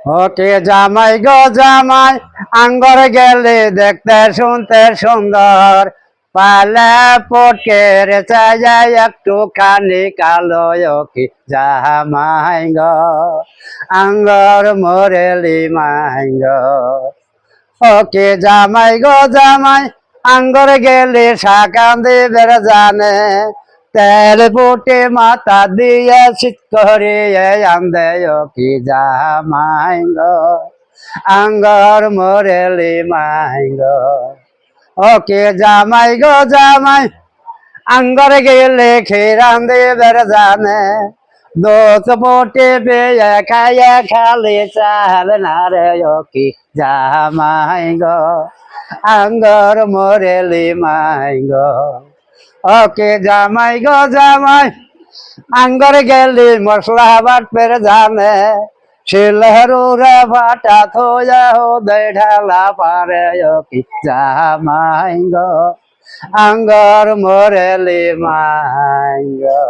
ওকে জামাই গো জামাই আঙ্গর গেলে দেখতে শুনতে সুন্দর পালে পটকে রে চাই একটু খানি কালো কি জামাই গো আঙ্গর মোরেলি মাই গো ওকে জামাই গো জামাই আঙ্গর গেলে শাকান দেবের জানে তেল ফুটে মাথা দিয়ে শীত করে আন্দে কি জামাই গো আঙ্গর মোরেলি মাই গো ওকে জামাই গো জামাই আঙ্গর গেলে খেরান দেবের জানে দোষ পোটে পেয়ে খাইয়া খালি চাল না রে কি জামাই গো আঙ্গর মোরেলি মাই গো ওকে জামাই গো জামাই আঙ্গর গেলি মশলা বাটপের জানে শিলহরুরে ফাটা থোয়া হো দে ঢালা পারে কি জামাই গো আঙ্গর মোরেলি মাই গো।